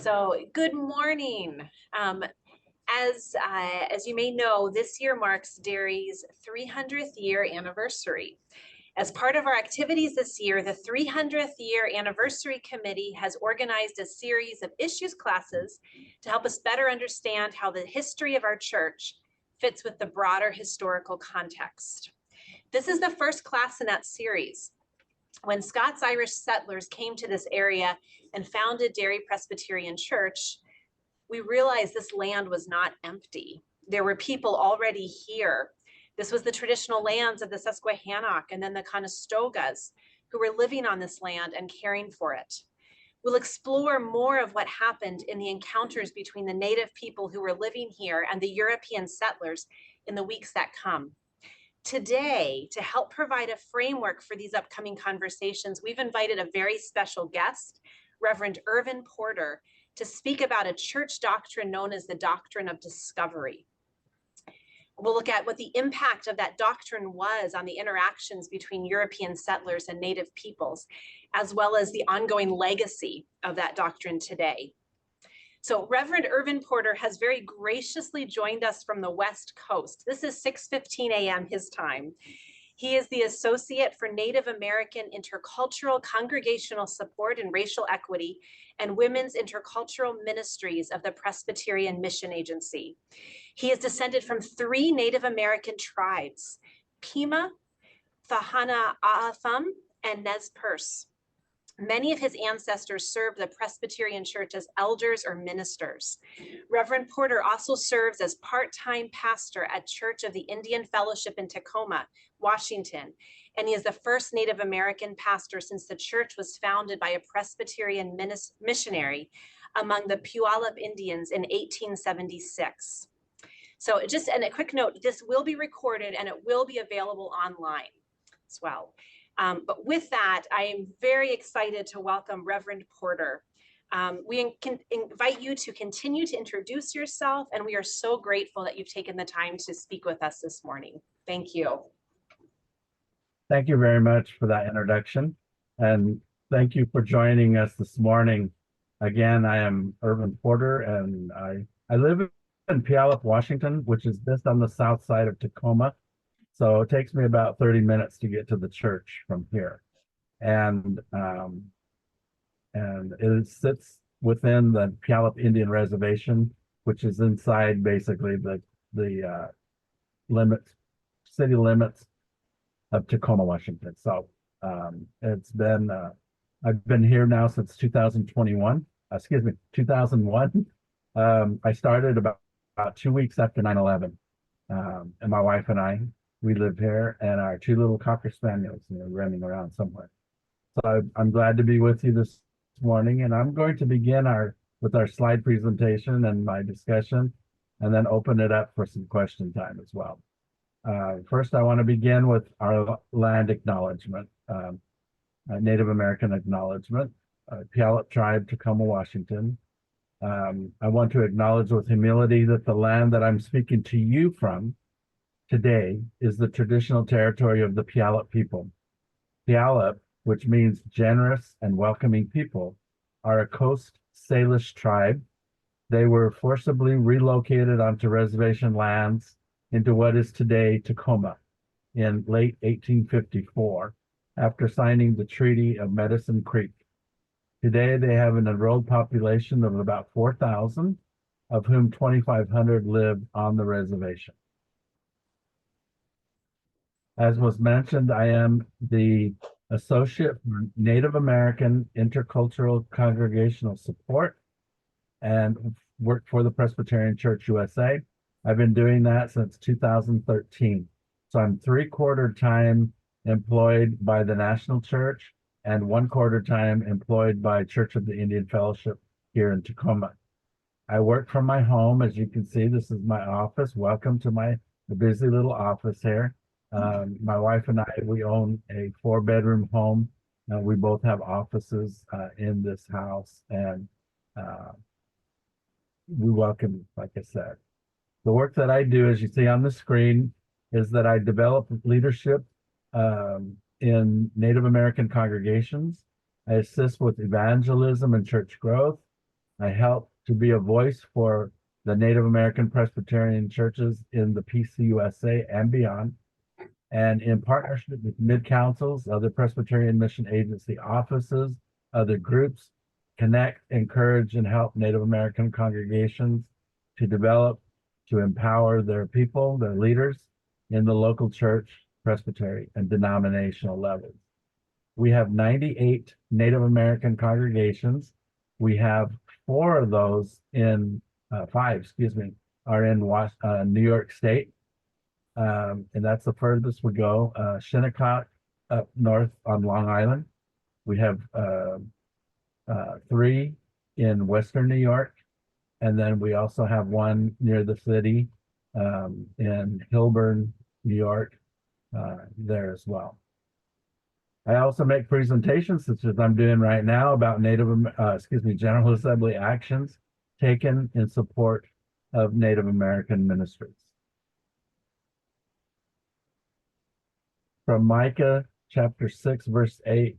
So good morning. As you may know, this year marks Derry's 300th year anniversary. As part of our activities this year, the 300th year anniversary committee has organized a series of issues classes to help us better understand how the history of our church fits with the broader historical context. This is the first class in that series. When Scots-Irish settlers came to this area and founded Derry Presbyterian Church, we realized this land was not empty. There were people already here. This was the traditional lands of the Susquehannock and then the Conestogas who were living on this land and caring for it. We'll explore more of what happened in the encounters between the native people who were living here and the European settlers in the weeks that come. Today, to help provide a framework for these upcoming conversations, we've invited a very special guest, Reverend Irvin Porter, to speak about a church doctrine known as the Doctrine of Discovery. We'll look at what the impact of that doctrine was on the interactions between European settlers and native peoples, as well as the ongoing legacy of that doctrine today. So Reverend Irvin Porter has very graciously joined us from the West Coast. This is 6:15 a.m. his time. He is the Associate for Native American Intercultural Congregational Support and Racial Equity and Women's Intercultural Ministries of the Presbyterian Mission Agency. He is descended from 3 Native American tribes, Pima, Thahana-A'atham, and Nez Perce. Many of his ancestors served the Presbyterian Church as elders or ministers. Reverend Porter also serves as part-time pastor at Church of the Indian Fellowship in Tacoma, Washington, and he is the first Native American pastor since the church was founded by a Presbyterian missionary among the Puyallup Indians in 1876. So just a quick note, this will be recorded and it will be available online as well. But with that, I am very excited to welcome Reverend Porter. We can invite you to continue to introduce yourself, and we are so grateful that you've taken the time to speak with us this morning. Thank you. Thank you very much for that introduction, and thank you for joining us this morning. Again, I am Irvin Porter, and I live in Puyallup, Washington, which is just on the south side of Tacoma. So it takes me about 30 minutes to get to the church from here. And it sits within the Puyallup Indian Reservation, which is inside basically the city limits of Tacoma, Washington. So it's been, I've been here now since 2001. I started about 2 weeks after 9/11. And my wife and I, we live here, and our 2 little Cocker Spaniels, running around somewhere. So I'm glad to be with you this morning, and I'm going to begin with our slide presentation and my discussion, and then open it up for some question time as well. First, I want to begin with our land acknowledgement, Native American acknowledgement, Puyallup Tribe, Tacoma, Washington. I want to acknowledge with humility that the land that I'm speaking to you from today is the traditional territory of the Puyallup people. Puyallup, which means generous and welcoming people, are a Coast Salish tribe. They were forcibly relocated onto reservation lands into what is today Tacoma in late 1854 after signing the Treaty of Medicine Creek. Today, they have an enrolled population of about 4,000, of whom 2,500 live on the reservation. As was mentioned, I am the Associate for Native American Intercultural Congregational Support and work for the Presbyterian Church USA. I've been doing that since 2013. So I'm 3/4 time employed by the National Church and 1/4 time employed by Church of the Indian Fellowship here in Tacoma. I work from my home. As you can see, this is my office. Welcome to the busy little office here. My wife and I, we own a 4-bedroom home. We both have offices in this house, and we welcome you, like I said. The work that I do, as you see on the screen, is that I develop leadership in Native American congregations. I assist with evangelism and church growth. I help to be a voice for the Native American Presbyterian churches in the PCUSA and beyond. And in partnership with mid-councils, other Presbyterian Mission Agency offices, other groups, connect, encourage, and help Native American congregations to develop, to empower their people, their leaders in the local church, presbytery, and denominational levels. We have 98 Native American congregations. We have five, are in New York State. And that's the furthest we go. Shinnecock up north on Long Island. We have 3 in Western New York. And then we also have one near the city in Hilburn, New York, there as well. I also make presentations, such as I'm doing right now, about General Assembly actions taken in support of Native American ministries. From Micah chapter 6, verse 8,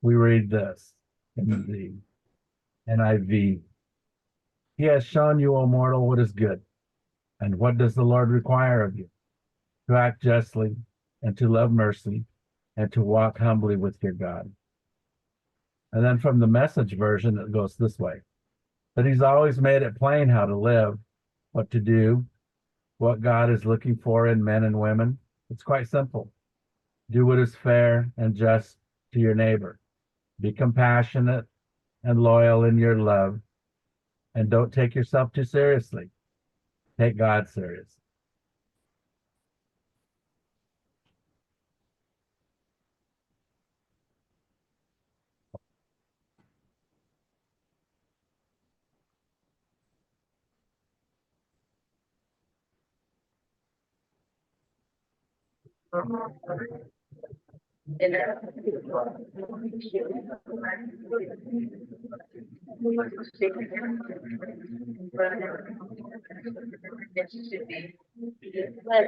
we read this in the NIV. He has shown you, O mortal, what is good. And what does the Lord require of you? To act justly, and to love mercy, and to walk humbly with your God. And then from the Message version, it goes this way. But he's always made it plain how to live, what to do, what God is looking for in men and women. It's quite simple. Do what is fair and just to your neighbor. Be compassionate and loyal in your love. And don't take yourself too seriously. Take God serious. The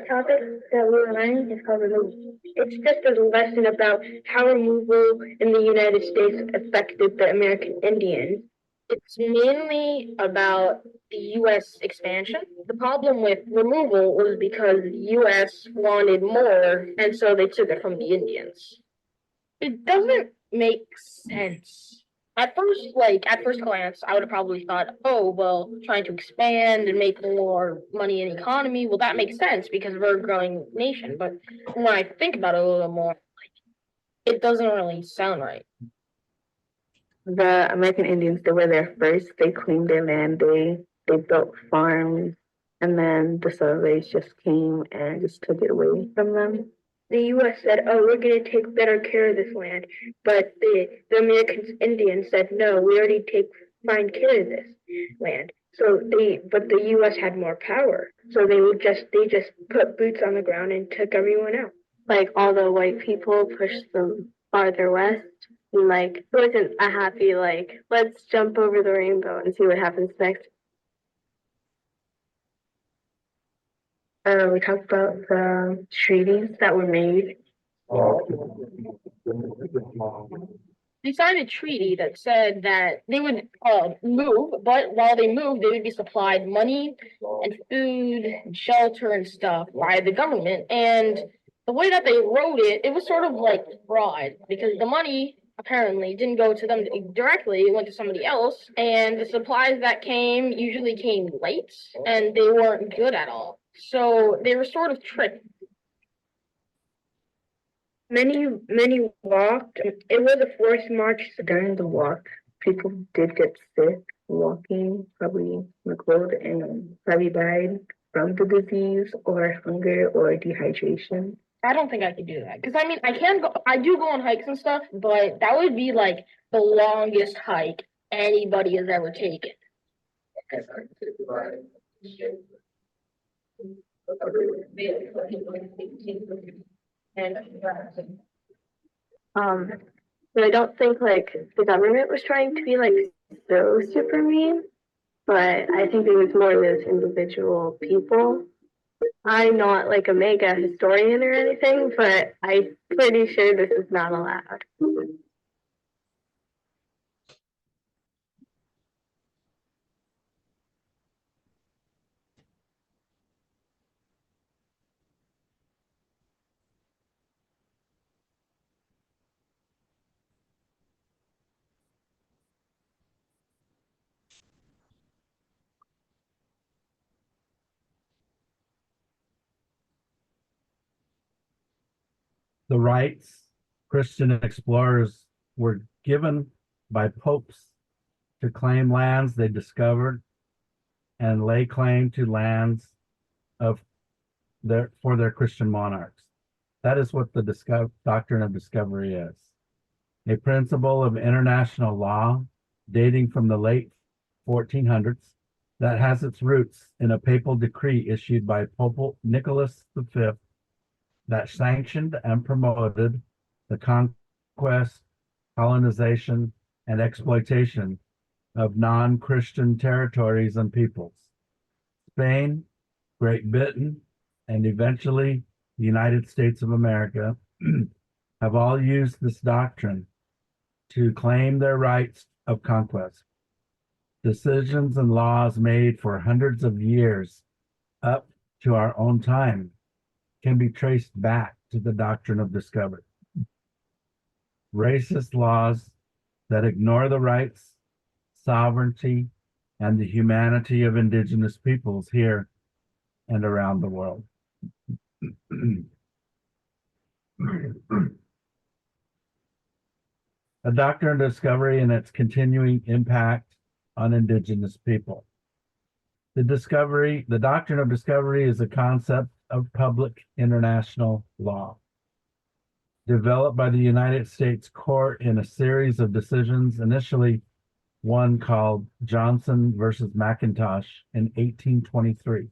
topic that we're learning is called removal. It's just a lesson about how removal in the United States affected the American Indians. It's mainly about the U.S. expansion. The problem with removal was because the U.S. wanted more, and so they took it from the Indians. It doesn't make sense. At first glance, I would have probably thought, oh, well, trying to expand and make more money in the economy, well, that makes sense because we're a growing nation. But when I think about it a little more, it doesn't really sound right. The American Indians, they were there first. They claimed their land. They built farms, and then the settlers just came and just took it away from them. The U.S. said, oh, we're going to take better care of this land. But the American Indians said, no, we already take fine care of this land. But the U.S. had more power. So they just put boots on the ground and took everyone out. Like all the white people pushed them farther west. And it wasn't a happy, let's jump over the rainbow and see what happens next. We talked about the treaties that were made. They signed a treaty that said that they would move, but while they moved, they would be supplied money and food and shelter and stuff by the government. And the way that they wrote it, it was sort of like fraud because the money apparently didn't go to them directly, it went to somebody else. And the supplies that usually came late and they weren't good at all. So they were sort of tricked. Many walked. It was a forced march. During the walk, people did get sick walking, probably cold, and probably died from the disease or hunger or dehydration. I don't think I could do that because I do go on hikes and stuff, but that would be like the longest hike anybody has ever taken. So I don't think the government was trying to be so super mean, but I think it was more those individual people. I'm not a mega historian or anything, but I'm pretty sure this is not allowed. the rights Christian explorers were given by popes to claim lands they discovered and lay claim to lands for their Christian monarchs. That is what the Doctrine of Discovery is. A principle of international law dating from the late 1400s that has its roots in a papal decree issued by Pope Nicholas V that sanctioned and promoted the conquest, colonization, and exploitation of non-Christian territories and peoples. Spain, Great Britain, and eventually the United States of America have all used this doctrine to claim their rights of conquest. Decisions and laws made for hundreds of years up to our own time can be traced back to the Doctrine of Discovery. Racist laws that ignore the rights, sovereignty, and the humanity of Indigenous peoples here and around the world. A Doctrine of Discovery and its continuing impact on Indigenous people. The Doctrine of Discovery is a concept of public international law, developed by the United States Court in a series of decisions, initially one called Johnson versus McIntosh in 1823.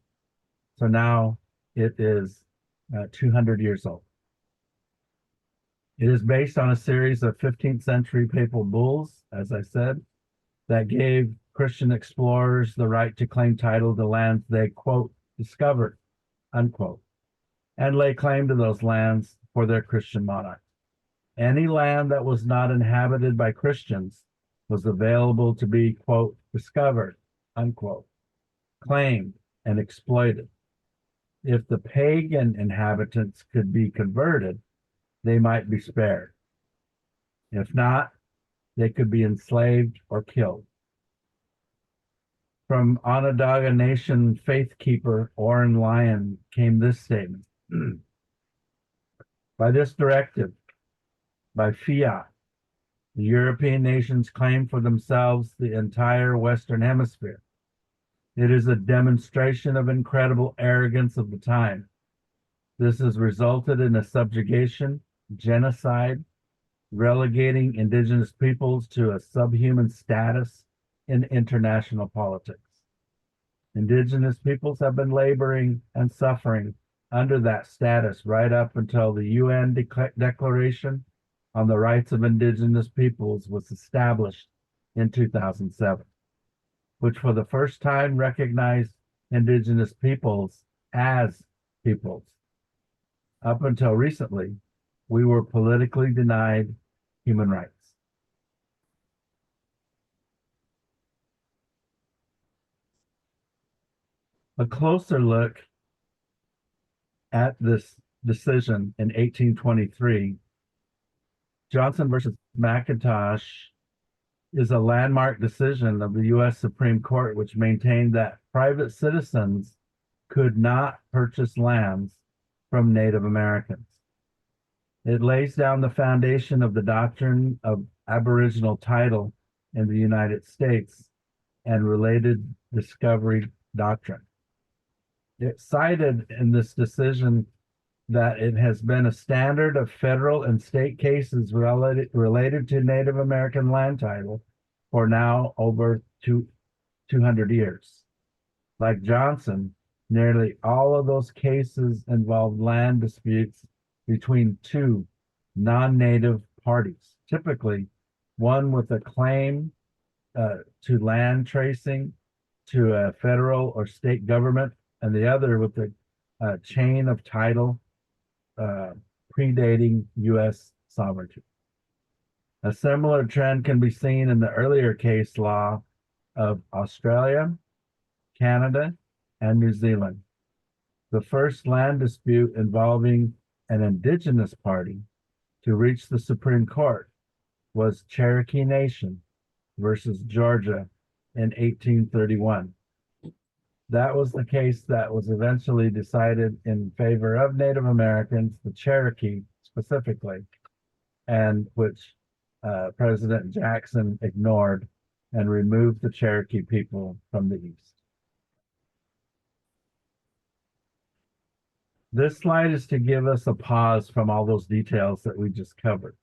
So now it is 200 years old. It is based on a series of 15th century papal bulls, as I said, that gave Christian explorers the right to claim title to lands they, quote, discovered, unquote, and lay claim to those lands for their Christian monarchs. Any land that was not inhabited by Christians was available to be, quote, discovered, unquote, claimed, and exploited. If the pagan inhabitants could be converted, they might be spared. If not, they could be enslaved or killed. From Onondaga Nation faith keeper Oren Lyon came this statement. By this directive, by fiat, the European nations claim for themselves the entire Western Hemisphere. It is a demonstration of incredible arrogance of the time. This has resulted in a subjugation, genocide, relegating Indigenous peoples to a subhuman status in international politics. Indigenous peoples have been laboring and suffering under that status right up until the UN Declaration on the Rights of Indigenous Peoples was established in 2007, which for the first time recognized Indigenous peoples as peoples. Up until recently, we were politically denied human rights. A closer look at this decision in 1823, Johnson versus McIntosh is a landmark decision of the U.S. Supreme Court, which maintained that private citizens could not purchase lands from Native Americans. It lays down the foundation of the doctrine of Aboriginal title in the United States and related discovery doctrine. It cited in this decision that it has been a standard of federal and state cases related to Native American land title for now over 200 years. Like Johnson, nearly all of those cases involved land disputes between two non-native parties, typically one with a claim to land tracing to a federal or state government, and the other with a chain of title predating U.S. sovereignty. A similar trend can be seen in the earlier case law of Australia, Canada, and New Zealand. The first land dispute involving an Indigenous party to reach the Supreme Court was Cherokee Nation versus Georgia in 1831. That was the case that was eventually decided in favor of Native Americans, the Cherokee specifically, and which President Jackson ignored and removed the Cherokee people from the East. This slide is to give us a pause from all those details that we just covered.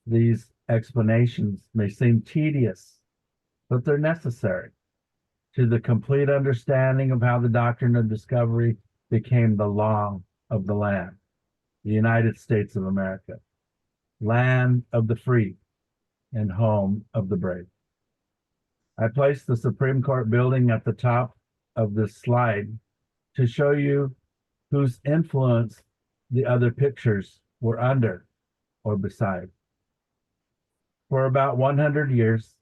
These explanations may seem tedious, but they're necessary to the complete understanding of how the doctrine of discovery became the law of the land, the United States of America, land of the free and home of the brave. I placed the Supreme Court building at the top of this slide to show you whose influence the other pictures were under or beside. For about 100 years,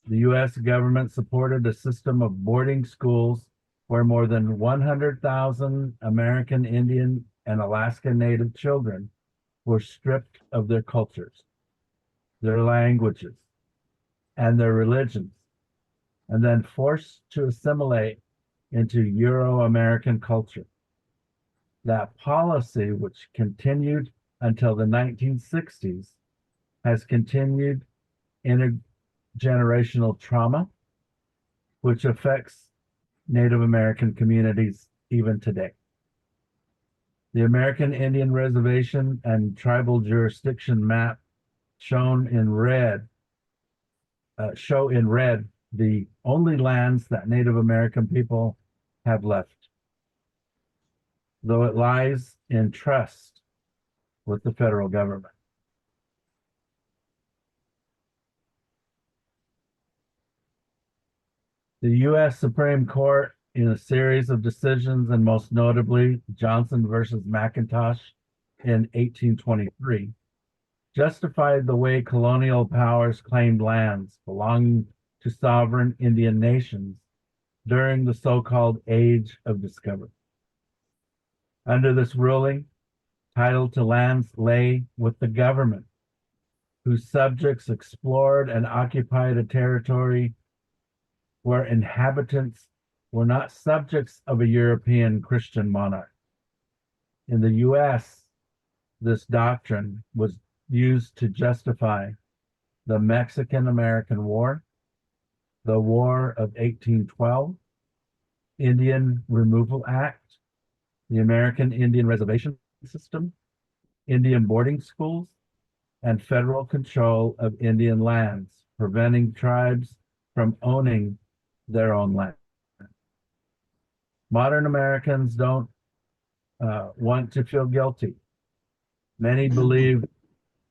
the U.S. government supported a system of boarding schools where more than 100,000 American Indian and Alaska Native children were stripped of their cultures, their languages, and their religions, and then forced to assimilate into Euro-American culture. That policy, which continued until the 1960s, has continued intergenerational trauma, which affects Native American communities even today. The American Indian Reservation and Tribal Jurisdiction map shown in red show in red the only lands that Native American people have left, though it lies in trust with the federal government. The U.S. Supreme Court, in a series of decisions, and most notably Johnson versus McIntosh in 1823, justified the way colonial powers claimed lands belonging to sovereign Indian nations during the so-called Age of Discovery. Under this ruling, title to lands lay with the government, whose subjects explored and occupied a territory where inhabitants were not subjects of a European Christian monarch. In the U.S., this doctrine was used to justify the Mexican-American War, the War of 1812, Indian Removal Act, the American Indian Reservation System, Indian boarding schools, and federal control of Indian lands, preventing tribes from owning their own land. Modern Americans don't want to feel guilty. Many believe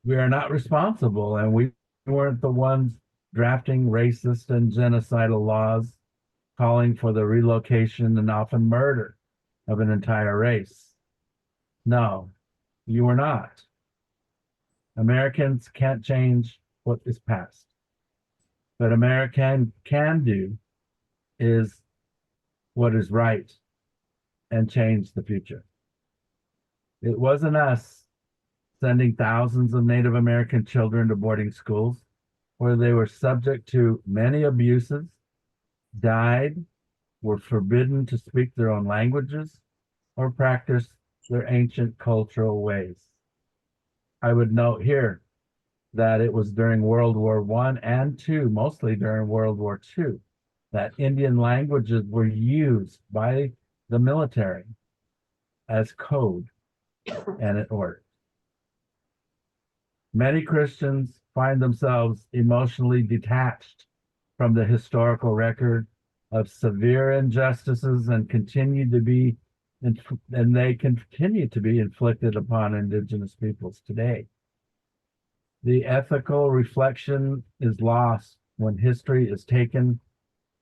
we are not responsible and we weren't the ones drafting racist and genocidal laws calling for the relocation and often murder of an entire race. No, you were not. Americans can't change what is past. But American can do is what is right and change the future. It wasn't us sending thousands of Native American children to boarding schools where they were subject to many abuses, died, were forbidden to speak their own languages, or practice their ancient cultural ways. I would note here that it was during World War I and II, mostly during World War II, that Indian languages were used by the military as code, and it worked. Many Christians find themselves emotionally detached from the historical record of severe injustices and they continue to be inflicted upon Indigenous peoples today. The ethical reflection is lost when history is taken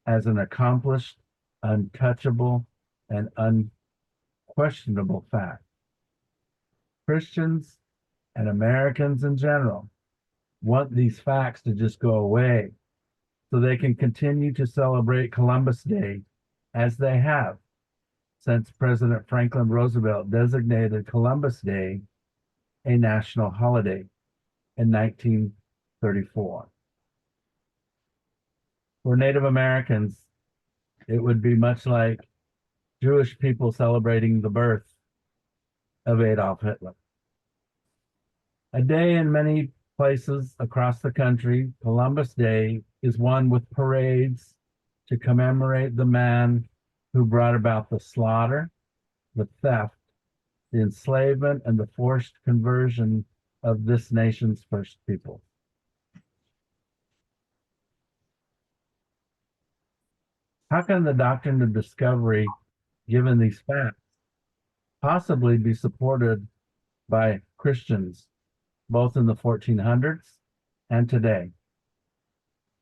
as an accomplished, untouchable, and unquestionable fact. Christians and Americans in general want these facts to just go away so they can continue to celebrate Columbus Day as they have since President Franklin Roosevelt designated Columbus Day a national holiday in 1934. For Native Americans, it would be much like Jewish people celebrating the birth of Adolf Hitler. A day in many places across the country, Columbus Day, is one with parades to commemorate the man who brought about the slaughter, the theft, the enslavement, and the forced conversion of this nation's first people. How can the doctrine of discovery, given these facts, possibly be supported by Christians both in the 1400s and today?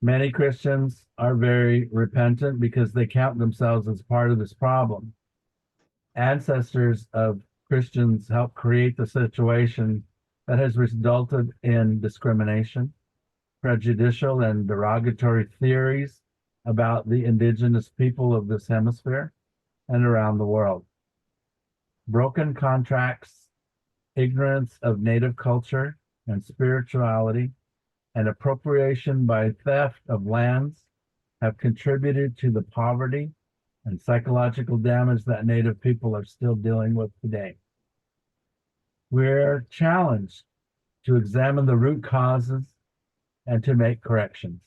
Many Christians are very repentant because they count themselves as part of this problem. Ancestors of Christians helped create the situation that has resulted in discrimination, prejudicial and derogatory theories about the indigenous people of this hemisphere and around the world. Broken contracts, ignorance of native culture and spirituality, and appropriation by theft of lands have contributed to the poverty and psychological damage that Native people are still dealing with today. We're challenged to examine the root causes and to make corrections.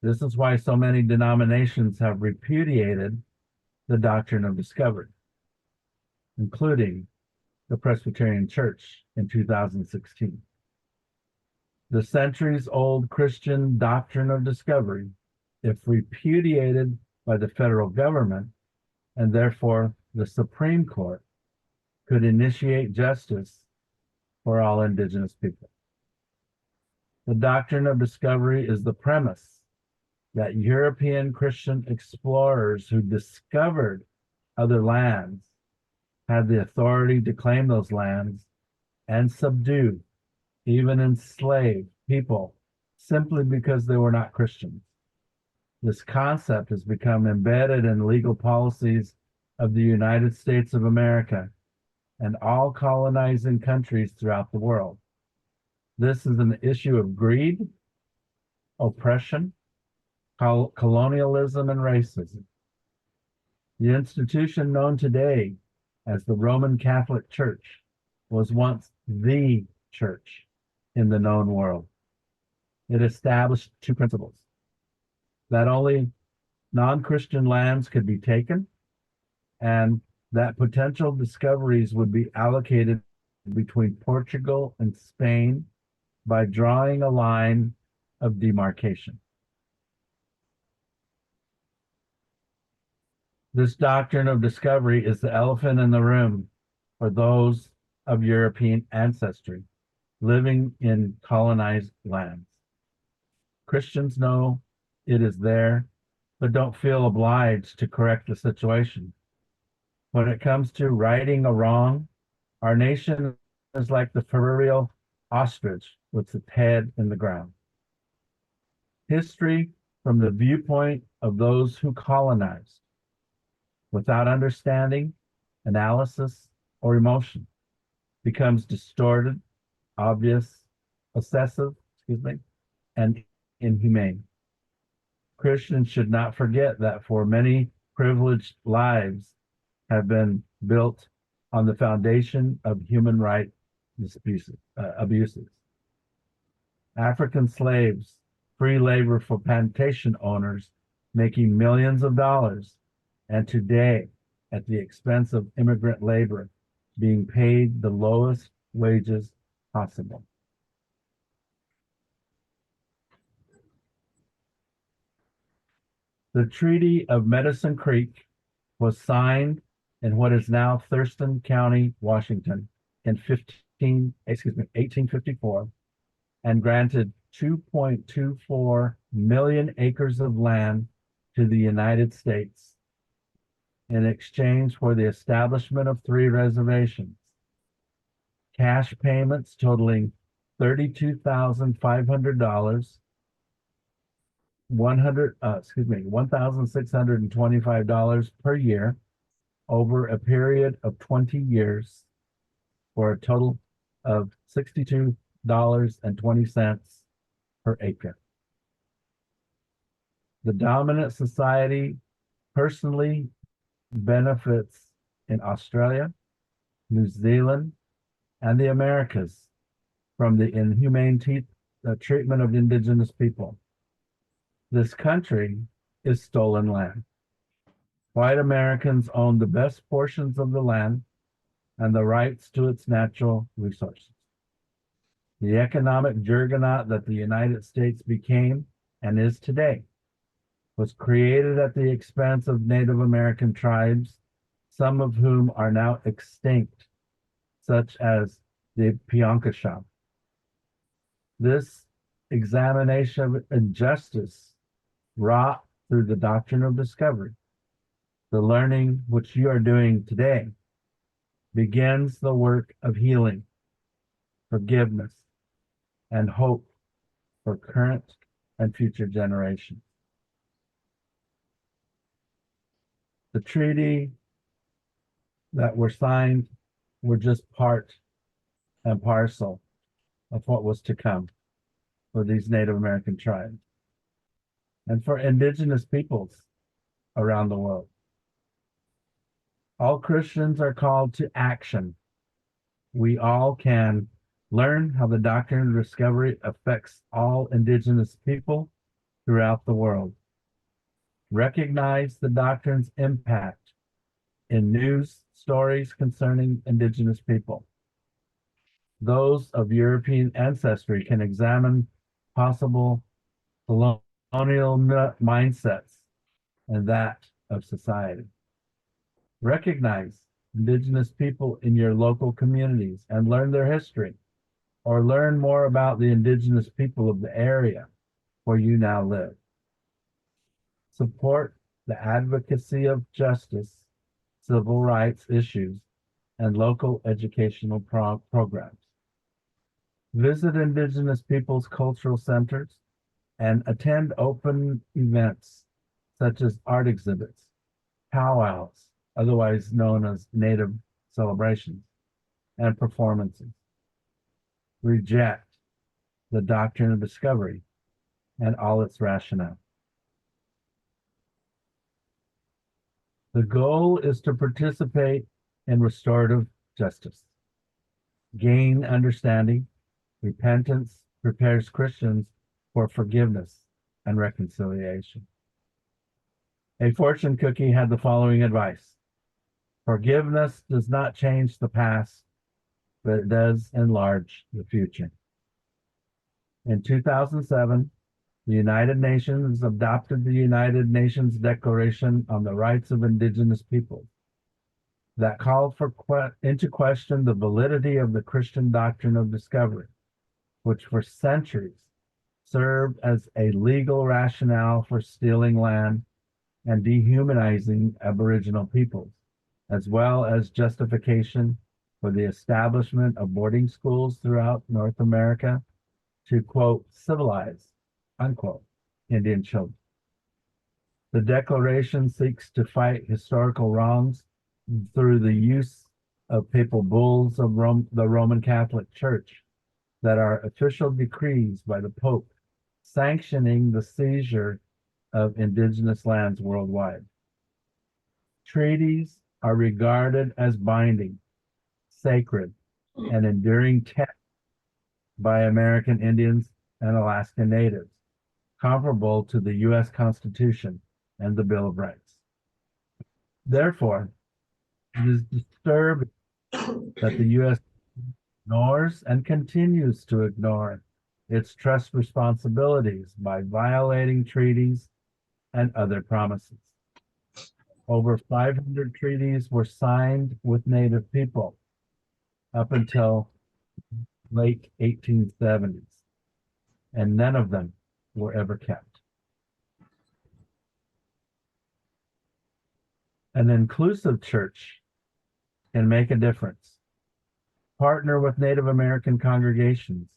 This is why so many denominations have repudiated the doctrine of discovery, including the Presbyterian Church in 2016. The centuries-old Christian doctrine of discovery, if repudiated by the federal government and therefore the Supreme Court, could initiate justice for all indigenous people. The doctrine of discovery is the premise that European Christian explorers who discovered other lands had the authority to claim those lands and subdue, even enslave people simply because they were not Christians. This concept has become embedded in legal policies of the United States of America and all colonizing countries throughout the world. This is an issue of greed, oppression, colonialism, and racism. The institution known today as the Roman Catholic Church was once the church in the known world. It established two principles: that only non-Christian lands could be taken, and that potential discoveries would be allocated between Portugal and Spain by drawing a line of demarcation. This doctrine of discovery is the elephant in the room for those of European ancestry living in colonized lands. Christians know it is there, but don't feel obliged to correct the situation. When it comes to righting a wrong, our nation is like the proverbial ostrich with its head in the ground. History from the viewpoint of those who colonized, without understanding, analysis, or emotion, becomes distorted, obvious, excessive, and inhumane. Christians should not forget that for many privileged lives have been built on the foundation of human rights abuses. African slaves, free labor for plantation owners making millions of dollars, and today, at the expense of immigrant labor, being paid the lowest wages possible. The Treaty of Medicine Creek was signed in what is now Thurston County, Washington, in 1854, and granted 2.24 million acres of land to the United States in exchange for the establishment of 3 reservations. Cash payments totaling $32,500, $1,625 per year over a period of 20 years for a total of $62.20 per acre. The dominant society personally benefits in Australia, New Zealand, and the Americas from the inhumane treatment of Indigenous people. This country is stolen land. White Americans own the best portions of the land and the rights to its natural resources. The economic juggernaut that the United States became and is today was created at the expense of Native American tribes, some of whom are now extinct, such as the Pionkashaw. This examination of injustice wrought through the doctrine of discovery, the learning which you are doing today, begins the work of healing, forgiveness, and hope for current and future generations. The treaty that were signed were just part and parcel of what was to come for these Native American tribes and for Indigenous peoples around the world. All Christians are called to action. We all can learn how the doctrine of discovery affects all Indigenous people throughout the world. Recognize the doctrine's impact in news stories concerning Indigenous people. Those of European ancestry can examine possible colonial mindsets and that of society. Recognize Indigenous people in your local communities and learn their history, or learn more about the Indigenous people of the area where you now live. Support the advocacy of justice, civil rights issues, and local educational programs. Visit Indigenous peoples' cultural centers and attend open events such as art exhibits, powwows, otherwise known as Native celebrations, and performances. Reject the doctrine of discovery and all its rationale. The goal is to participate in restorative justice, gain understanding. Repentance prepares Christians for forgiveness and reconciliation. A fortune cookie had the following advice: forgiveness does not change the past, but it does enlarge the future. In 2007, the United Nations adopted the United Nations Declaration on the Rights of Indigenous Peoples that called into question the validity of the Christian doctrine of discovery, which for centuries served as a legal rationale for stealing land and dehumanizing Aboriginal peoples, as well as justification for the establishment of boarding schools throughout North America to, quote, civilize, unquote, Indian children. The Declaration seeks to fight historical wrongs through the use of papal bulls of the Roman Catholic Church that are official decrees by the Pope sanctioning the seizure of Indigenous lands worldwide. Treaties are regarded as binding, sacred, and enduring text by American Indians and Alaska Natives, comparable to the U.S. Constitution and the Bill of Rights. Therefore, it is disturbing that the U.S. ignores and continues to ignore its trust responsibilities by violating treaties and other promises. Over 500 treaties were signed with Native people up until late 1870s, and none of them were ever kept. An inclusive church can make a difference. Partner with Native American congregations.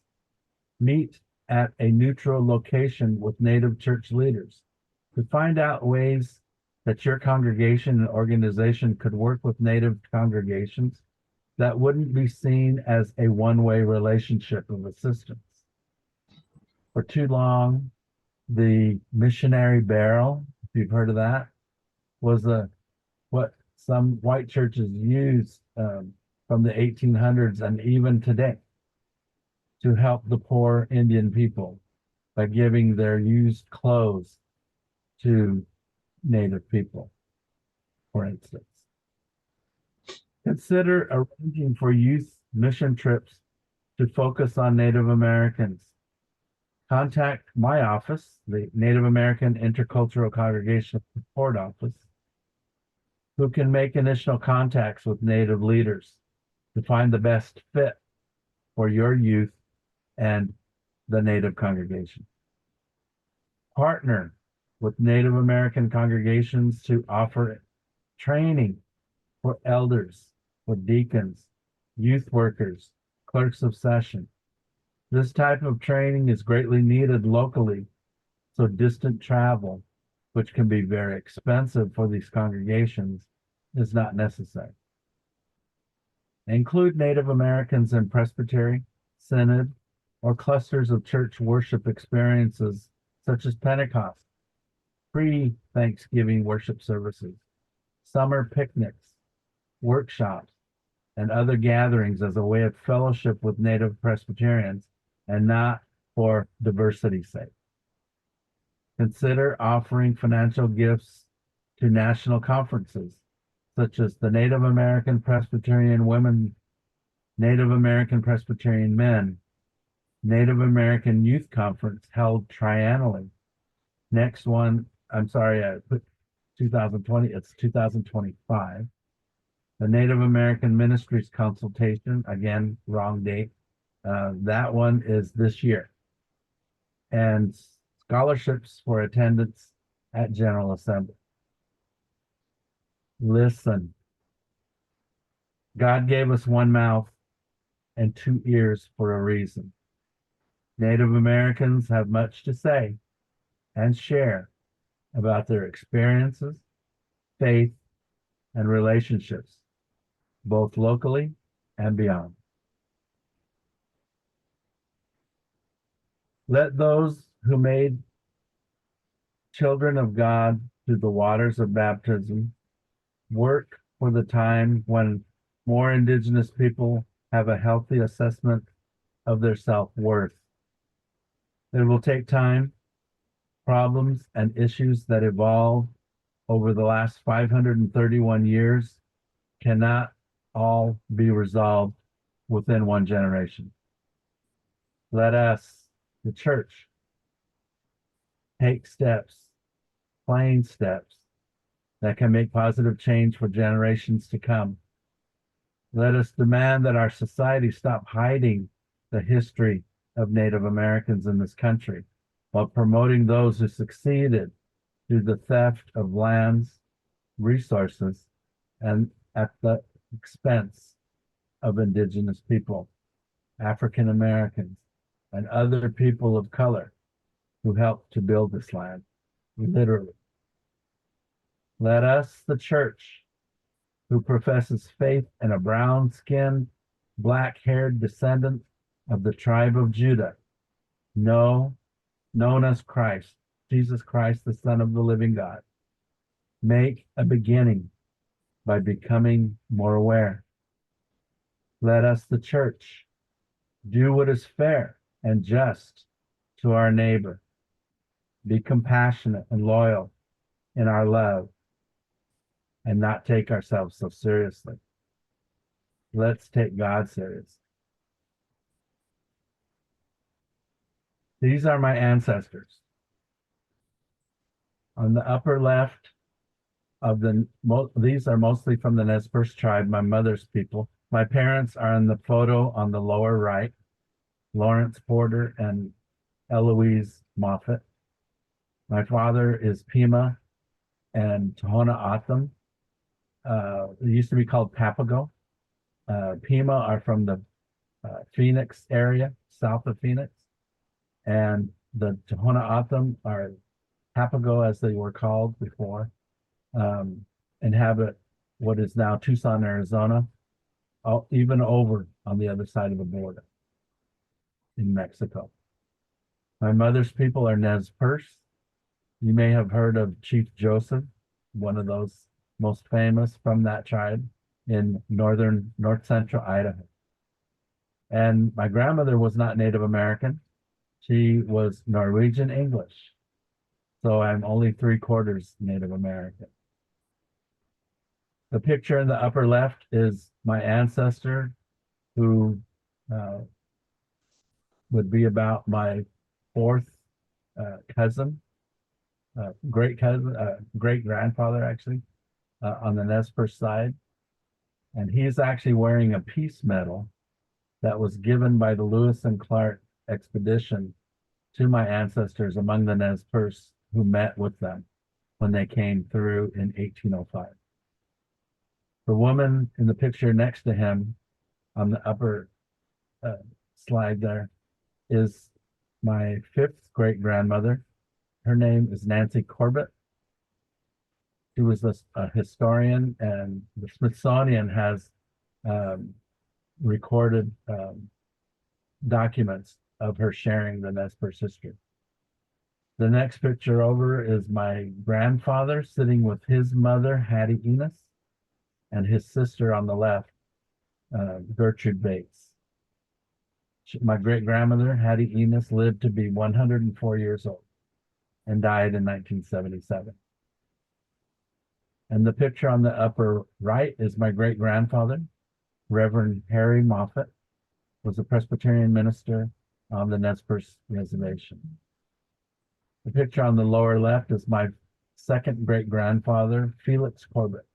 Meet at a neutral location with Native church leaders to find out ways that your congregation and organization could work with Native congregations that wouldn't be seen as a one-way relationship of assistance. For too long, the missionary barrel, if you've heard of that, was what some white churches used from the 1800s and even today to help the poor Indian people by giving their used clothes to Native people, for instance. Consider arranging for youth mission trips to focus on Native Americans. Contact my office, the Native American Intercultural Congregational Support Office, who can make initial contacts with Native leaders to find the best fit for your youth and the Native congregation. Partner with Native American congregations to offer training for elders, for deacons, youth workers, clerks of session. This type of training is greatly needed locally, so distant travel, which can be very expensive for these congregations, is not necessary. Include Native Americans in Presbyterian, Synod, or clusters of church worship experiences such as Pentecost, pre-Thanksgiving worship services, summer picnics, workshops, and other gatherings as a way of fellowship with Native Presbyterians and not for diversity's sake. Consider offering financial gifts to national conferences such as the Native American Presbyterian Women, Native American Presbyterian Men, Native American Youth Conference held triennially. Next one, I'm sorry, I put 2020, it's 2025. The Native American Ministries consultation, again, wrong date. That one is this year. And scholarships for attendance at General Assembly. Listen. God gave us one mouth and two ears for a reason. Native Americans have much to say and share about their experiences, faith, and relationships, both locally and beyond. Let those who made children of God through the waters of baptism work for the time when more Indigenous people have a healthy assessment of their self-worth. It will take time. Problems and issues that evolved over the last 531 years cannot all be resolved within one generation. Let us, the church, take steps, plain steps, that can make positive change for generations to come. Let us demand that our society stop hiding the history of Native Americans in this country while promoting those who succeeded through the theft of lands, resources, and at the expense of Indigenous people, African Americans, and other people of color who helped to build this land, literally. Let us, the church, who professes faith in a brown-skinned, black-haired descendant of the tribe of Judah, known as Christ, Jesus Christ, the Son of the living God, make a beginning by becoming more aware. Let us, the church, do what is fair and just to our neighbor, be compassionate and loyal in our love, and not take ourselves so seriously. Let's take God serious. These are my ancestors. On the upper left of these are mostly from the Nez Perce tribe, my mother's people. My parents are in the photo on the lower right, Lawrence Porter and Eloise Moffett. My father is Pima and Tohono O'odham. It used to be called Papago. Pima are from the Phoenix area, south of Phoenix. And the Tohono O'odham are Papago, as they were called before, inhabit what is now Tucson, Arizona, even over on the other side of the border in Mexico. My mother's people are Nez Perce. You may have heard of Chief Joseph, one of those most famous from that tribe in north central Idaho. And my grandmother was not Native American. She was Norwegian English. So I'm only 3/4 Native American. The picture in the upper left is my ancestor who would be about my fourth cousin, great grandfather actually, on the Nez Perce side. And he's actually wearing a peace medal that was given by the Lewis and Clark expedition to my ancestors among the Nez Perce who met with them when they came through in 1805. The woman in the picture next to him on the upper slide there is my fifth great grandmother. Her name is Nancy Corbett. She was a historian, and the Smithsonian has recorded documents of her sharing the Nez Perce history. The next picture over is my grandfather sitting with his mother, Hattie Enos, and his sister on the left, Gertrude Bates. My great-grandmother, Hattie Enos, lived to be 104 years old and died in 1977. And the picture on the upper right is my great-grandfather, Reverend Harry Moffett, was a Presbyterian minister on the Nez Perce Reservation. The picture on the lower left is my second great-grandfather, Felix Corbett.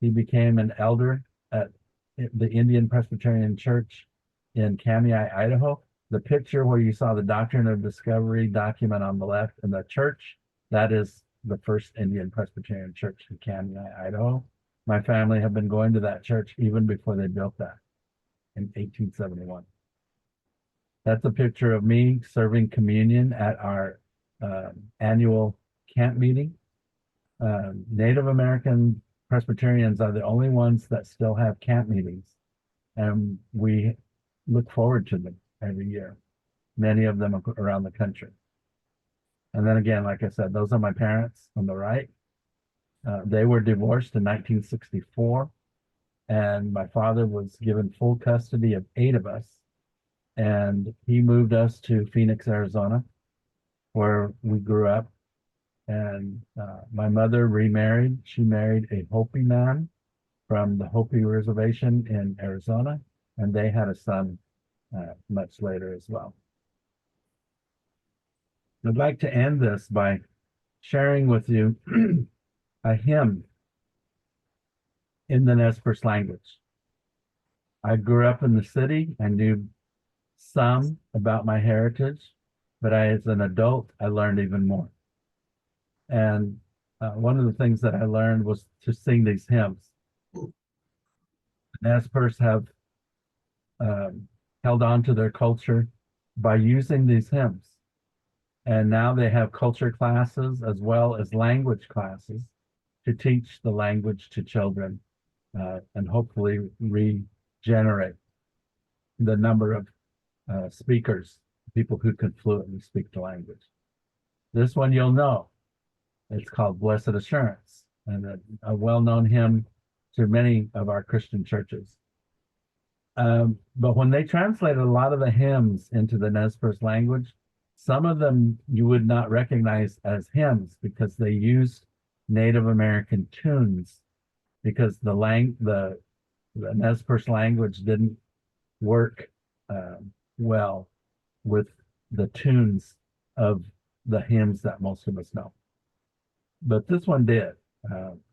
He became an elder at the Indian Presbyterian Church in Kamiah, Idaho. The picture where you saw the Doctrine of Discovery document on the left and the church, that is the first Indian Presbyterian Church in Kamiah, Idaho. My family have been going to that church even before they built that in 1871. That's a picture of me serving communion at our annual camp meeting. Native American Presbyterians are the only ones that still have camp meetings, and we look forward to them every year, many of them around the country. And then again, like I said, those are my parents on the right. They were divorced in 1964, and my father was given full custody of 8 of us, and he moved us to Phoenix, Arizona, where we grew up. And my mother remarried. She married a Hopi man from the Hopi Reservation in Arizona, and they had a son much later as well. I'd like to end this by sharing with you a hymn in the Nez Perce language. I grew up in the city. I knew some about my heritage, but as an adult, I learned even more. And one of the things that I learned was to sing these hymns. The Nez Perce have held on to their culture by using these hymns. And now they have culture classes as well as language classes to teach the language to children and hopefully regenerate the number of speakers, people who can fluently speak the language. This one you'll know. It's called Blessed Assurance, and a well-known hymn to many of our Christian churches. But when they translated a lot of the hymns into the Nez Perce language, some of them you would not recognize as hymns because they used Native American tunes, because the Nez Perce language didn't work well with the tunes of the hymns that most of us know. But this one did,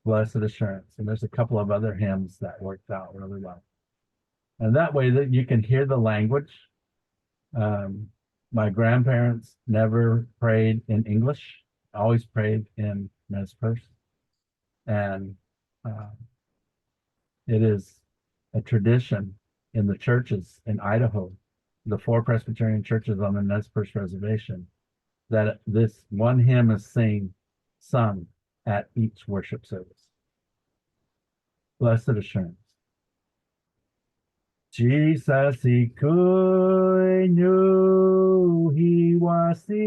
Blessed Assurance. And there's a couple of other hymns that worked out really well. And that way that you can hear the language. My grandparents never prayed in English, always prayed in Nez Perce. And it is a tradition in the churches in Idaho, the 4 Presbyterian churches on the Nez Perce Reservation, that this one hymn is sung at each worship service. Blessed Assurance. Jesus ikoinu hiwasinim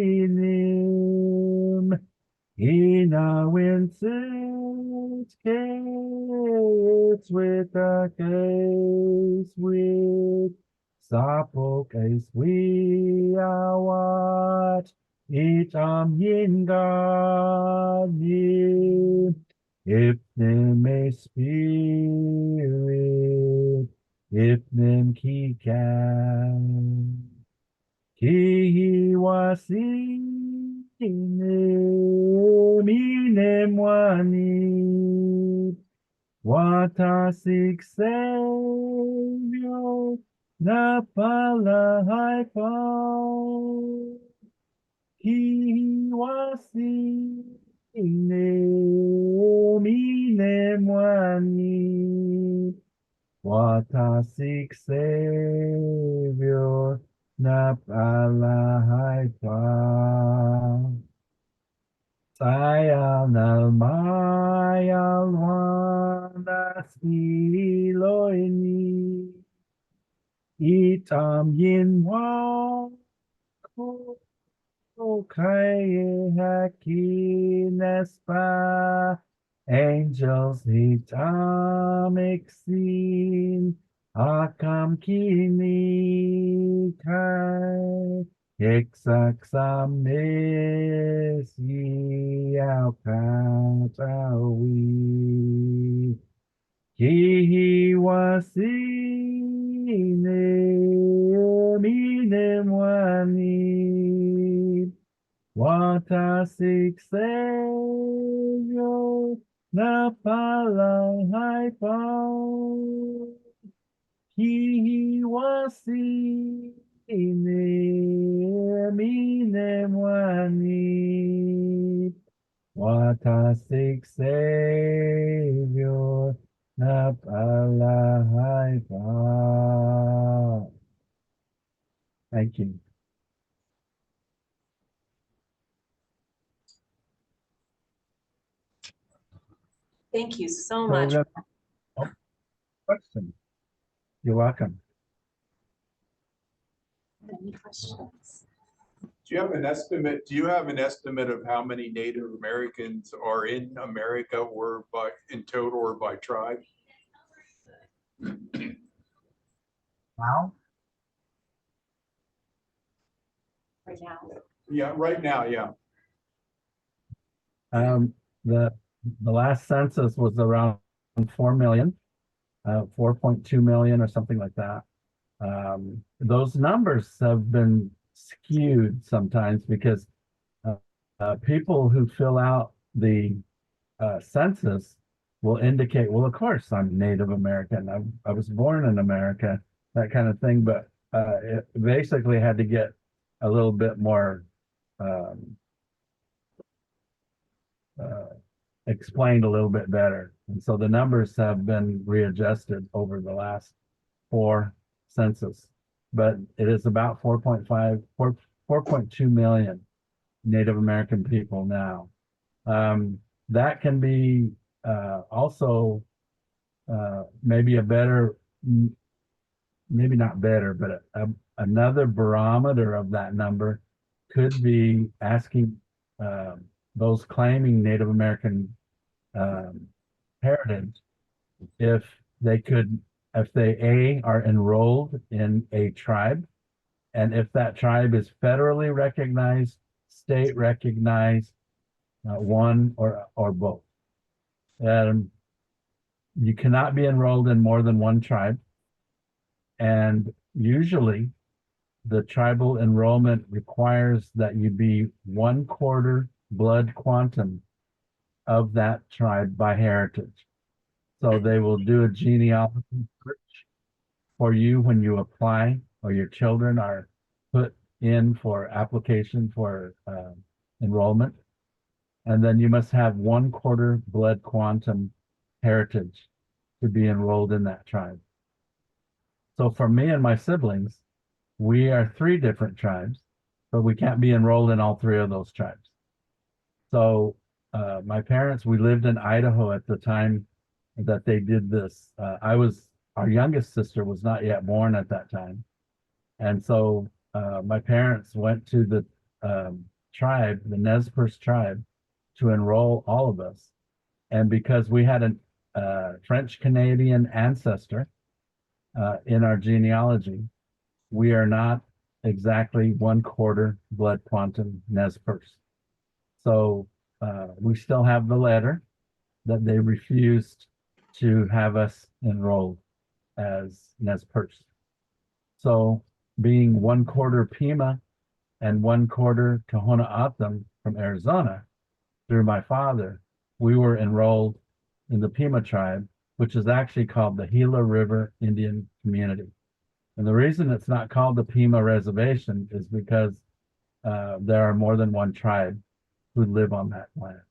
inawinsit kates with a case with Sapok es we awat itam yingani if them a spirit if them ki can ki wasi minem wani watasik Savior na palahaipa Kiwasi minem wani watasik Savior na palahaipa Sayal na mayal wanas iloini itam yin wa ko kaya hakinespa angels itam exin akam kini kai Exaxames Yalkatawi Kihi wasine minem wani Watasik Savior Napala haipa Kihi wasi minem wani Watasik Savior Napala haipa. Thank you. Thank you so So much. question. You're welcome. Any questions? Do you have an estimate? Do you have an estimate of how many Native Americans are in America, or by in total or by tribe? Now? Right now. Yeah, right now, yeah. The last census was around 4 million, 4.2 million or something like that. Those numbers have been skewed sometimes because people who fill out the census will indicate, well, of course, I'm Native American. I was born in America, that kind of thing. But it basically had to get a little bit more explained a little bit better. And so the numbers have been readjusted over the last 4 census, but it is about 4.2 million Native American people now. That can be also maybe a better, maybe not better, but another barometer of that number could be asking those claiming Native American heritage if they are enrolled in a tribe, and if that tribe is federally recognized, state recognized, one or both. You cannot be enrolled in more than one tribe, and usually the tribal enrollment requires that you be 1/4 blood quantum of that tribe by heritage. So they will do a genealogy search for you when you apply, or your children are put in for application for enrollment. And then you must have 1/4 blood quantum heritage to be enrolled in that tribe. So for me and my siblings, we are 3 different tribes, but we can't be enrolled in all 3 of those tribes. So my parents, we lived in Idaho at the time that they did this. Our youngest sister was not yet born at that time. And so my parents went to the tribe, the Nez Perce tribe, to enroll all of us. And because we had a French Canadian ancestor in our genealogy, we are not exactly 1/4 blood quantum Nez Perce. So we still have the letter that they refused to have us enrolled as Nez Perce. So being 1/4 Pima and 1/4 Tohono O'odham from Arizona, through my father, we were enrolled in the Pima tribe, which is actually called the Gila River Indian Community. And the reason it's not called the Pima Reservation is because there are more than one tribe who live on that land.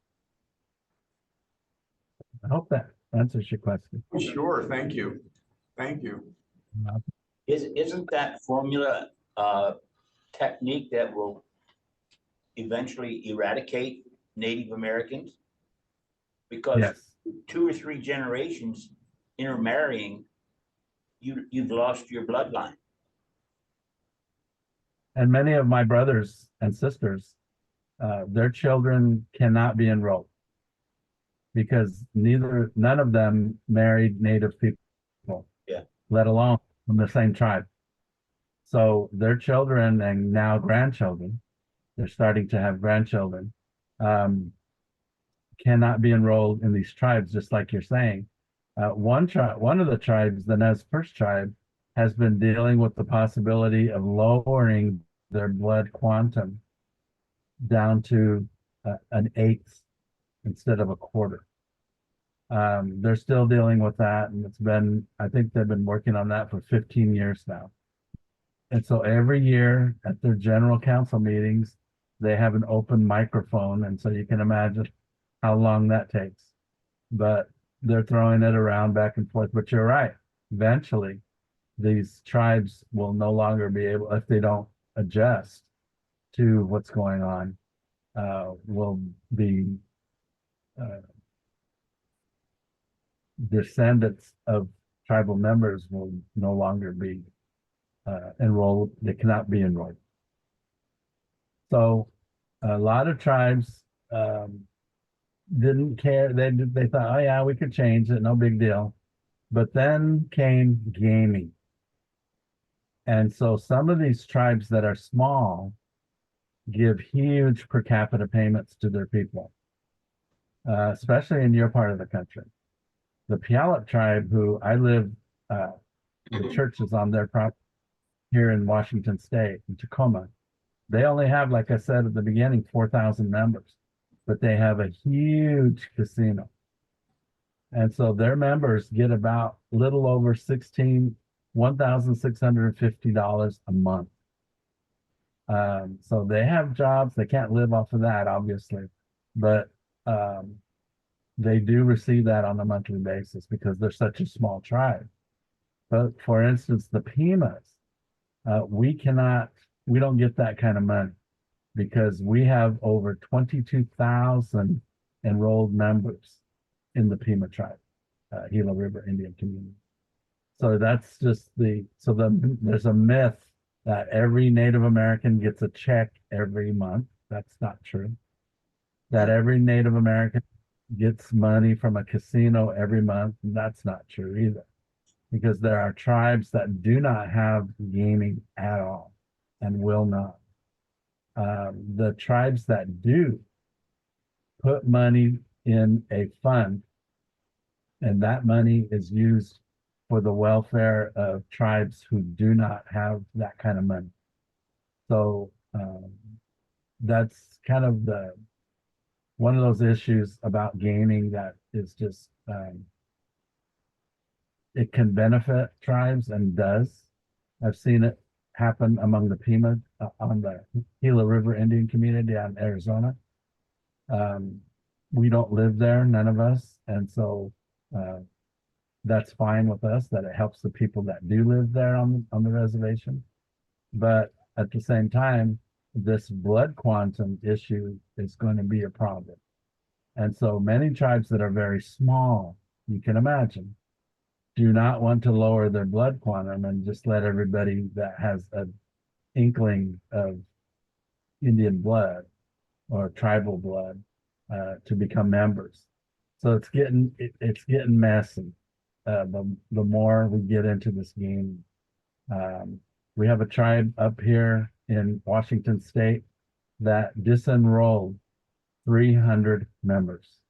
I hope that answers your question. Sure, thank you. Thank you. Isn't that formula technique that will eventually eradicate Native Americans? Because Yes. 2 or 3 generations intermarrying, you've lost your bloodline. And many of my brothers and sisters, their children cannot be enrolled because none of them married Native people, let alone from the same tribe. So their children and now grandchildren, they're starting to have grandchildren, cannot be enrolled in these tribes, just like you're saying. One of the tribes, the Nez Perce tribe, has been dealing with the possibility of lowering their blood quantum down to an 1/8 instead of a 1/4. They're still dealing with that, and I think they've been working on that for 15 years now. And so every year at their general council meetings, they have an open microphone, and so you can imagine how long that takes. But they're throwing it around back and forth. But you're right. Eventually, these tribes will no longer be able, if they don't adjust to what's going on, will be descendants of tribal members will no longer be enrolled. They cannot be enrolled. So a lot of tribes didn't care. They thought, oh yeah, we could change it, no big deal. But then came gaming. And so some of these tribes that are small give huge per capita payments to their people, especially in your part of the country. The Puyallup tribe, who I live, the church is on their property here in Washington State, in Tacoma. They only have, like I said at the beginning, 4,000 members, but they have a huge casino. And so their members get about a little over $1,650 a month. So they have jobs. They can't live off of that, obviously, but they do receive that on a monthly basis because they're such a small tribe. But for instance, the Pimas, we don't get that kind of money because we have over 22,000 enrolled members in the Pima tribe, Gila River Indian Community. So that's just there's a myth that every Native American gets a check every month. That's not true. That every Native American gets money from a casino every month. That's not true either. Because there are tribes that do not have gaming at all and will not. The tribes that do put money in a fund, and that money is used for the welfare of tribes who do not have that kind of money. So that's kind of one of those issues about gaming that is just it can benefit tribes and does. I've seen it happen among the Pima on the Gila River Indian community out in Arizona. We don't live there, none of us, and so that's fine with us that it helps the people that do live there on the reservation. But at the same time, this blood quantum issue is going to be a problem. And so many tribes that are very small, you can imagine, do not want to lower their blood quantum and just let everybody that has an inkling of Indian blood or tribal blood to become members. So it's getting messy. The more we get into this game, We have a tribe up here in Washington State that disenrolled 300 members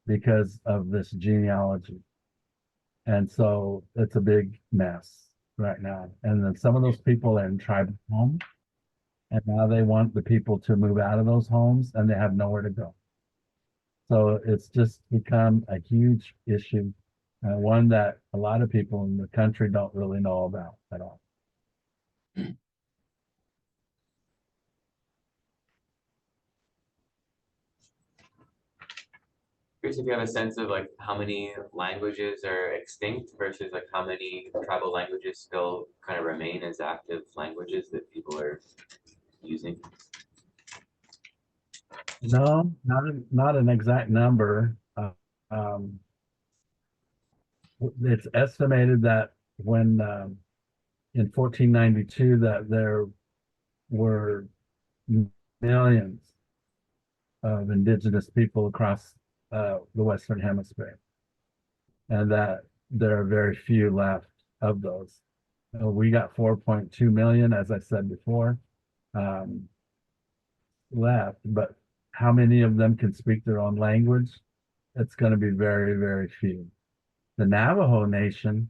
because of this genealogy. And so it's a big mess right now. And then some of those people are in tribal homes, and now they want the people to move out of those homes and they have nowhere to go. So it's just become a huge issue, one that a lot of people in the country don't really know about at all. Curious if you have a sense of like how many languages are extinct versus like how many tribal languages still kind of remain as active languages that people are using. No, not an exact number. Um, it's estimated that when in 1492 that there were millions of indigenous people across the Western Hemisphere, and that there are very few left of those. We got 4.2 million, as I said before, left, but how many of them can speak their own language? It's going to be very, very few. The Navajo Nation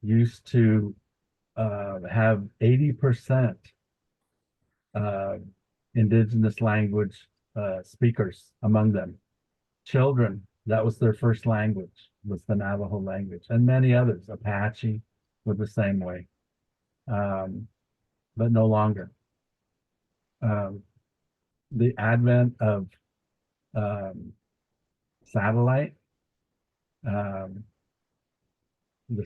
used to have 80% indigenous language speakers among them. Children, that was their first language, was the Navajo language, and many others. Apache were the same way, but no longer. The advent of satellite, the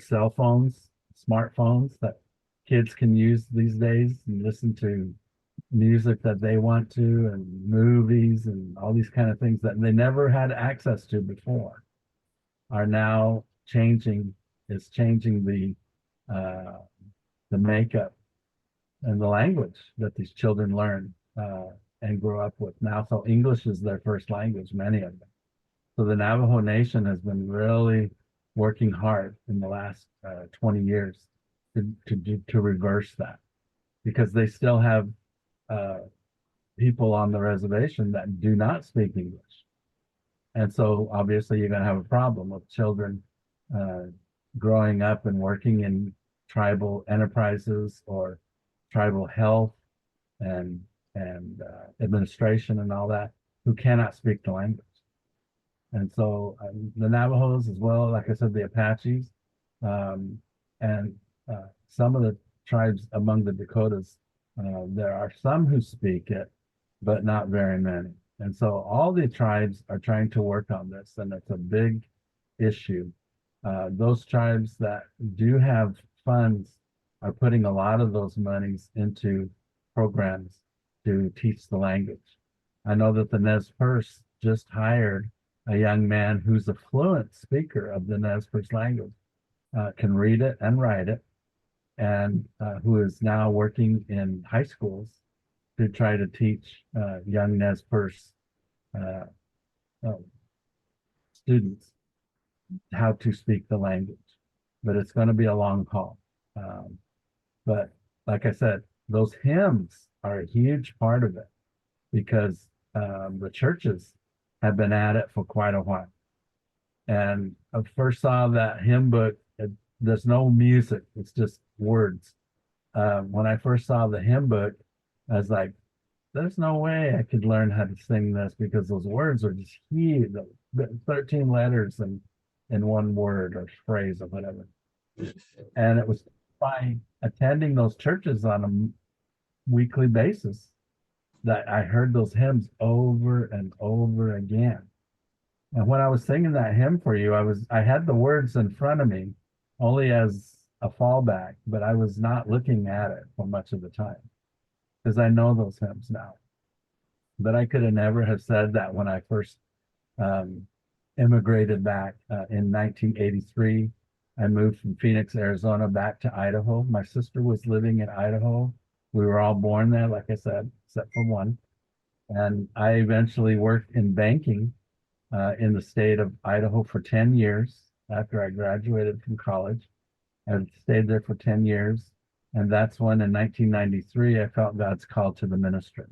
cell phones, smartphones that kids can use these days and listen to music that they want to, and movies and all these kind of things that they never had access to before, are now changing. It's changing the makeup and the language that these children learn and grow up with now. So English is their first language, many of them. So the Navajo Nation has been really working hard in the last 20 years to reverse that, because they still have people on the reservation that do not speak English. And so obviously you're going to have a problem with children growing up and working in tribal enterprises or tribal health and administration and all that, who cannot speak the language. And so the Navajos as well, like I said, the Apaches, and some of the tribes among the Dakotas, there are some who speak it, but not very many. And so all the tribes are trying to work on this, and it's a big issue. Those tribes that do have funds are putting a lot of those monies into programs to teach the language. I know that the Nez Perce just hired a young man who's a fluent speaker of the Nez Perce language, can read it and write it, and who is now working in high schools to try to teach young Nez Perce students how to speak the language. But it's going to be a long haul. But like I said, those hymns are a huge part of it, because the churches have been at it for quite a while. And I first saw that hymn book, there's no music, it's just words. When I first saw the hymn book, I was like, there's no way I could learn how to sing this, because those words are just huge, 13 letters in one word or phrase or whatever. And it was by attending those churches on a weekly basis that I heard those hymns over and over again. And when I was singing that hymn for you, I had the words in front of me only as a fallback, but I was not looking at it for much of the time, because I know those hymns now. But I could have never have said that when I first immigrated back in 1983. I moved from Phoenix, Arizona back to Idaho. My sister was living in Idaho. We were all born there, like I said, except for one. And I eventually worked in banking in the state of Idaho for 10 years after I graduated from college. I stayed there for 10 years. And that's when in 1993, I felt God's call to the ministry.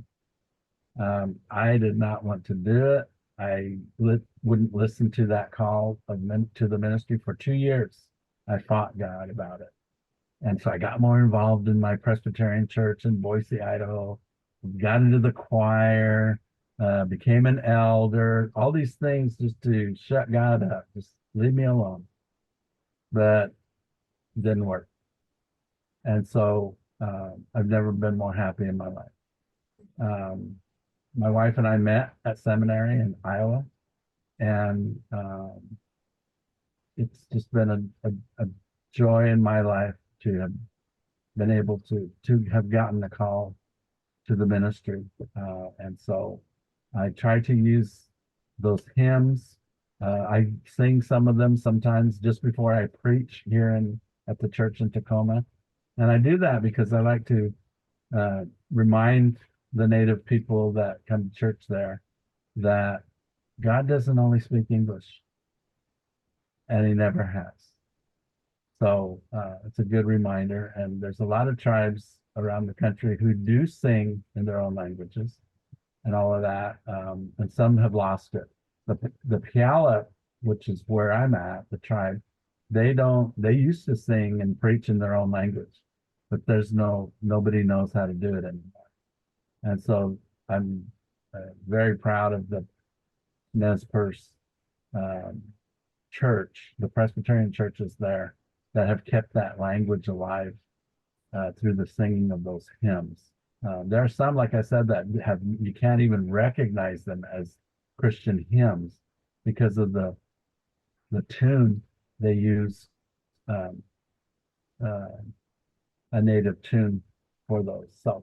I did not want to do it. I wouldn't listen to that call to the ministry for 2 years. I fought God about it. And so I got more involved in my Presbyterian church in Boise, Idaho, got into the choir, became an elder, all these things just to shut God up, just leave me alone. But it didn't work. And so I've never been more happy in my life. My wife and I met at seminary in Iowa, and it's just been a joy in my life to have been able to have gotten the call to the ministry. And so I try to use those hymns. I sing some of them sometimes just before I preach here at the church in Tacoma. And I do that because I like to remind the native people that come to church there that God doesn't only speak English, and he never has. So it's a good reminder. And there's a lot of tribes around the country who do sing in their own languages and all of that. And some have lost it. The Puyallup, which is where I'm at, the tribe, they used to sing and preach in their own language, but nobody knows how to do it anymore. And so I'm very proud of the Nez Perce church, the Presbyterian churches there that have kept that language alive through the singing of those hymns. There are some, like I said, that you can't even recognize them as Christian hymns because of the tune they use, a native tune for those. So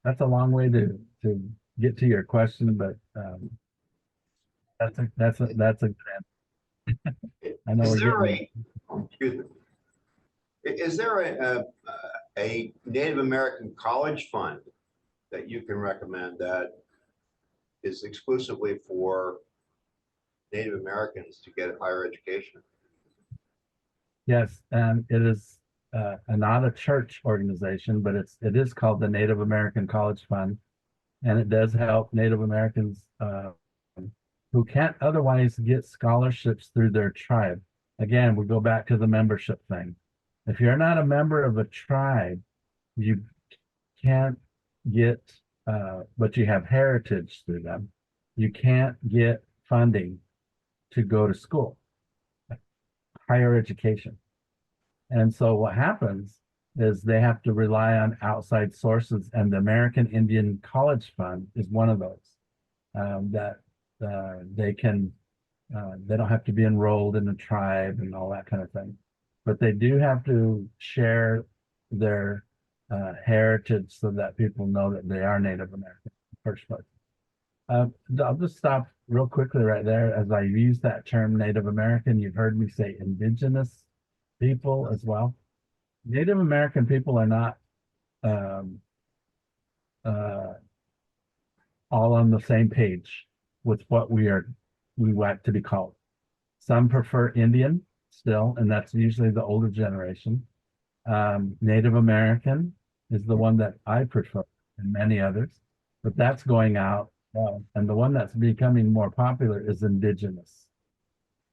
that's a long way to get to your question, but that's a good answer. I know Is there a Native American college fund that you can recommend that is exclusively for Native Americans to get higher education? Yes, and it is not a church organization, but it is called the Native American College Fund, and it does help Native Americans who can't otherwise get scholarships through their tribe. Again, we go back to the membership thing. If you're not a member of a tribe, you can't get, but you have heritage through them, you can't get funding to go to school, higher education. And so what happens is they have to rely on outside sources, and the American Indian College Fund is one of those that they don't have to be enrolled in a tribe and all that kind of thing, but they do have to share their heritage so that people know that they are Native American in the first place. I'll just stop real quickly right there. As I use that term Native American, you've heard me say Indigenous people as well. Native American people are not all on the same page with what we want to be called. Some prefer Indian still, and that's usually the older generation. Native American is the one that I prefer, and many others, but that's going out. And the one that's becoming more popular is Indigenous.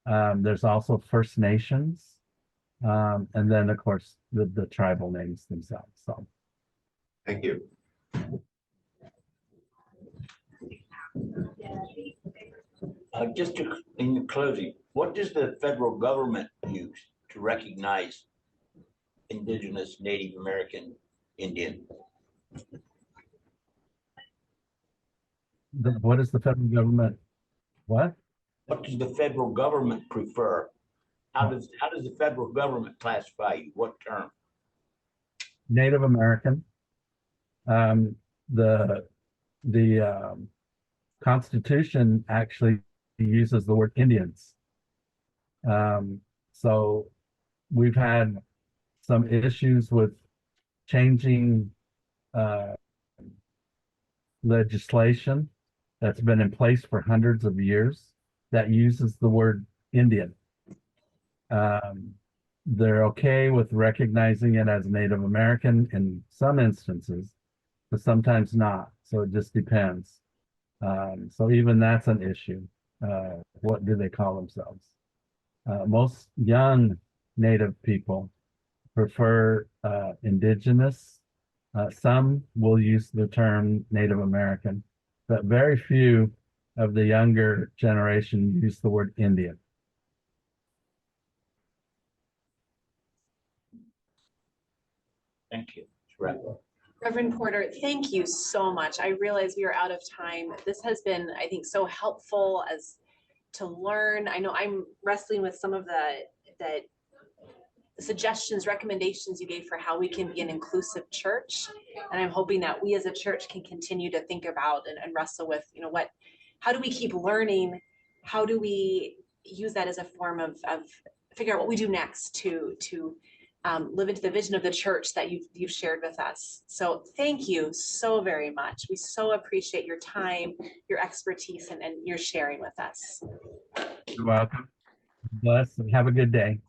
There's also First Nations, and then of course the tribal names themselves. So, thank you. Just in closing, what does the federal government use to recognize Indigenous, Native American, Indian? What is the federal government? What does the federal government prefer? How does the federal government classify you? What term? Native American. The Constitution actually uses the word Indians. So we've had some issues with changing legislation that's been in place for hundreds of years that uses the word Indian. they're okay with recognizing it as Native American in some instances, but sometimes not. So it just depends. So even that's an issue. What do they call themselves? Most young Native people prefer Indigenous. Some will use the term Native American, but very few of the younger generation use the word Indian. Thank you. Right. Reverend Porter, thank you so much. I realize we are out of time. This has been, I think, so helpful as to learn. I know I'm wrestling with some of the suggestions, recommendations you gave for how we can be an inclusive church. And I'm hoping that we as a church can continue to think about and wrestle with, you know, how do we keep learning? How do we use that as a form of figure out what we do next to live into the vision of the church that you've shared with us. So thank you so very much. We so appreciate your time, your expertise, and your sharing with us. You're welcome. Bless and have a good day.